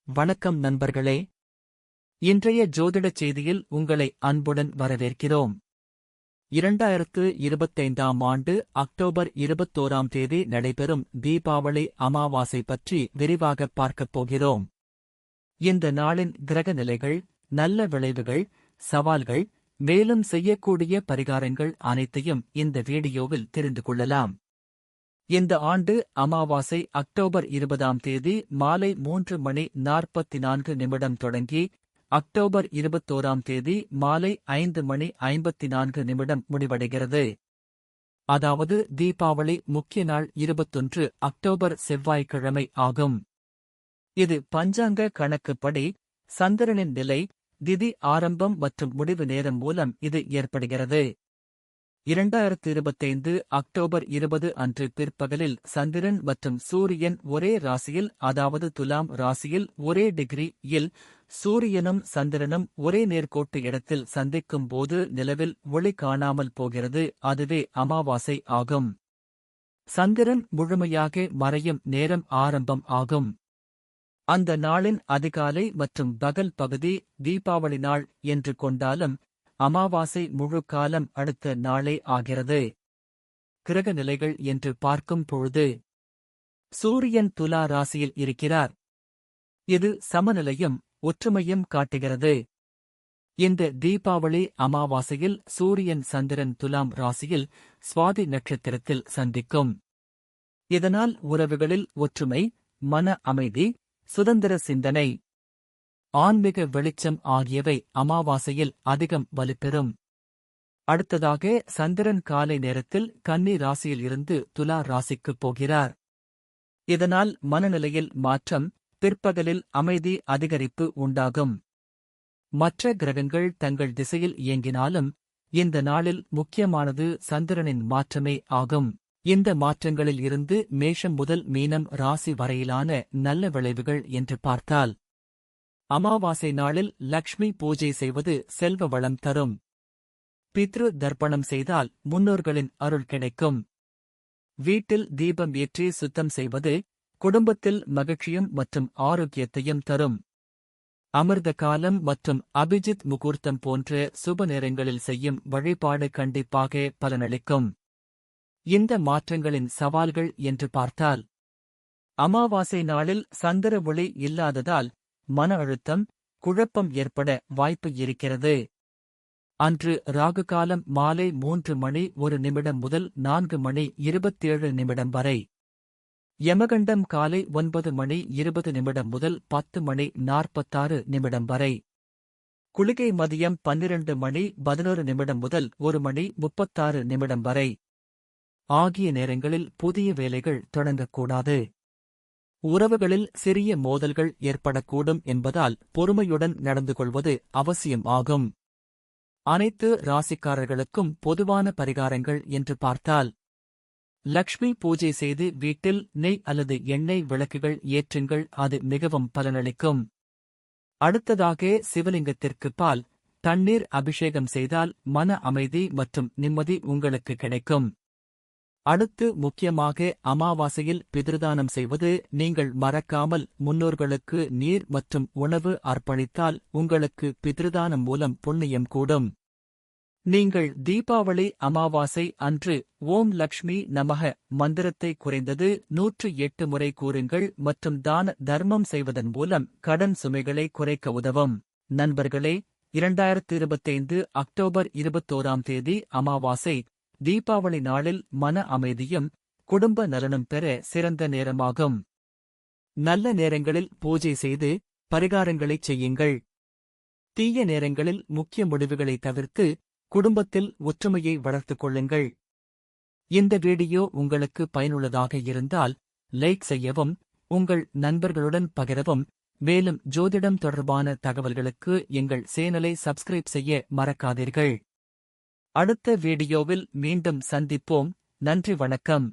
வணக்கம் நண்பர்களே. இன்றைய ஜோதிடச் செய்தியில் உங்களை அன்புடன் வரவேற்கிறோம். 2025ஆம் ஆண்டு அக்டோபர் 21ஆம் தேதி நடைபெறும் தீபாவளி அமாவாசை பற்றி விரிவாகப் பார்க்கப் போகிறோம். இந்த நாளின் கிரக நிலைகள், நல்ல விளைவுகள், சவால்கள், மேலும் செய்யக்கூடிய பரிகாரங்கள் அனைத்தையும் இந்த வீடியோவில் தெரிந்து கொள்ளலாம். இந்த ஆண்டு அமாவாசை அக்டோபர் 20ஆம் தேதி மாலை 3:44 தொடங்கி அக்டோபர் 21ஆம் தேதி மாலை 5:54 முடிவடைகிறது. அதாவது தீபாவளி முக்கிய நாள் 21 அக்டோபர் செவ்வாய்க்கிழமை ஆகும். இது பஞ்சாங்க கணக்குப்படி சந்திரனின் நிலை, திதி ஆரம்பம் மற்றும் முடிவு நேரம் மூலம் இது ஏற்படுகிறது. 2025 அக்டோபர் 20 அன்று பிற்பகலில் சந்திரன் மற்றும் சூரியன் ஒரே ராசியில், அதாவது துலாம் ராசியில் ஒரே டிகிரி-இல் சூரியனும் சந்திரனும் ஒரே நேர்கோட்டு இடத்தில் சந்திக்கும் போது நிலவில் ஒளி காணாமல் போகிறது. அதுவே அமாவாசை ஆகும். சந்திரன் முழுமையாக மறையும் நேரம் ஆரம்பம் ஆகும். அந்த நாளின் அதிகாலை மற்றும் பகல் பகுதி தீபாவளி நாள் என்று கொண்டாலும் அமாவாசை முழு காலம் அடுத்த நாளே ஆகிறது. கிரக நிலைகள் என்று பார்க்கும் பொழுது சூரியன் துலா ராசியில் இருக்கிறார். இது சமநிலையும் ஒற்றுமையும் காட்டுகிறது. இந்த தீபாவளி அமாவாசையில் சூரியன் சந்திரன் துலாம் ராசியில் சுவாதி நட்சத்திரத்தில் சந்திக்கும். இதனால் உறவுகளில் ஒற்றுமை, மன அமைதி, சுதந்திர சிந்தனை, ஆன்மீக வெளிச்சம் ஆகியவை அமாவாசையில் அதிகம் வலுப்பெறும். அடுத்ததாக சந்திரன் காலை நேரத்தில் கன்னி ராசியில் இருந்து துலா ராசிக்குப் போகிறார். இதனால் மனநிலையில் மாற்றம், பிற்பகலில் அமைதி அதிகரிப்பு உண்டாகும். மற்ற கிரகங்கள் தங்கள் திசையில் இயங்கினாலும் இந்த நாளில் முக்கியமானது சந்திரனின் மாற்றமே ஆகும். இந்த மாற்றங்களில் இருந்து மேஷம் முதல் மீனம் ராசி வரையிலான நல்ல விளைவுகள் என்று பார்த்தால், அமாவாசை நாளில் லக்ஷ்மி பூஜை செய்வது செல்வ வளம் தரும். பித்ரு தர்ப்பணம் செய்தால் முன்னோர்களின் அருள் கிடைக்கும். வீட்டில் தீபம் ஏற்றி சுத்தம் செய்வது குடும்பத்தில் மகிழ்ச்சியும் மற்றும் ஆரோக்கியத்தையும் தரும். அமிர்த காலம் மற்றும் அபிஜித் முகூர்த்தம் போன்ற சுப நேரங்களில் செய்யும் வழிபாடு கண்டிப்பாக பலனளிக்கும். இந்த மாற்றங்களின் சவால்கள் என்று பார்த்தால், அமாவாசை நாளில் சந்திர ஒளி இல்லாததால் மன அழுத்தம், குழப்பம் ஏற்பட வாய்ப்பு இருக்கிறது. அன்று ராகு காலம் மாலை 3:01 முதல் 4:27 வரை. யமகண்டம் காலை 9:20 முதல் 10:46 வரை. குளிகை மதியம் 12:11 முதல் 1:36 வரை. ஆகிய நேரங்களில் புதிய வேலைகள் தொடங்கக்கூடாது. உறவுகளில் சிறிய மோதல்கள் ஏற்படக்கூடும் என்பதால் பொறுமையுடன் நடந்து கொள்வது அவசியம் ஆகும். அனைத்து ராசிக்காரர்களுக்கும் பொதுவான பரிகாரங்கள் என்று பார்த்தால், லக்ஷ்மி பூஜை செய்து வீட்டில் நெய் அல்லது எண்ணெய் விளக்குகள் ஏற்றுங்கள், அது மிகவும் பலனளிக்கும். அடுத்ததாக சிவலிங்கத்திற்கு பால், தண்ணீர் அபிஷேகம் செய்தால் மன அமைதி மற்றும் நிம்மதி உங்களுக்கு கிடைக்கும். அடுத்து முக்கியமாக அமாவாசையில் பித்ருதானம் செய்வது. நீங்கள் மறக்காமல் முன்னோர்களுக்கு நீர் மற்றும் உணவு அர்ப்பணித்தால் உங்களுக்கு பித்ருதானம் மூலம் புண்ணியம் கூடும். நீங்கள் தீபாவளி அமாவாசை அன்று ஓம் லக்ஷ்மி நமக மந்திரத்தை குறைந்தது 108 முறை கூறுங்கள் மற்றும் தான தர்மம் செய்வதன் மூலம் கடன் சுமைகளை குறைக்க உதவும். நண்பர்களே, 2025 அக்டோபர் 21ஆம் தேதி அமாவாசை தீபாவளி நாளில் மன அமைதியும் குடும்ப நலனும் பெற சிறந்த நேரமாகும். நல்ல நேரங்களில் பூஜை செய்து பரிகாரங்களைச் செய்யுங்கள். தீய நேரங்களில் முக்கிய முடிவுகளை தவிர்த்து குடும்பத்தில் ஒற்றுமையை வளர்த்துக் கொள்ளுங்கள். இந்த வீடியோ உங்களுக்கு பயனுள்ளதாக இருந்தால் லைக் செய்யவும், உங்கள் நண்பர்களுடன் பகிரவும். மேலும் ஜோதிடம் தொடர்பான தகவல்களுக்கு எங்கள் சேனலை சப்ஸ்கிரைப் செய்ய மறக்காதீர்கள். அடுத்த வீடியோவில் மீண்டும் சந்திப்போம். நன்றி, வணக்கம்.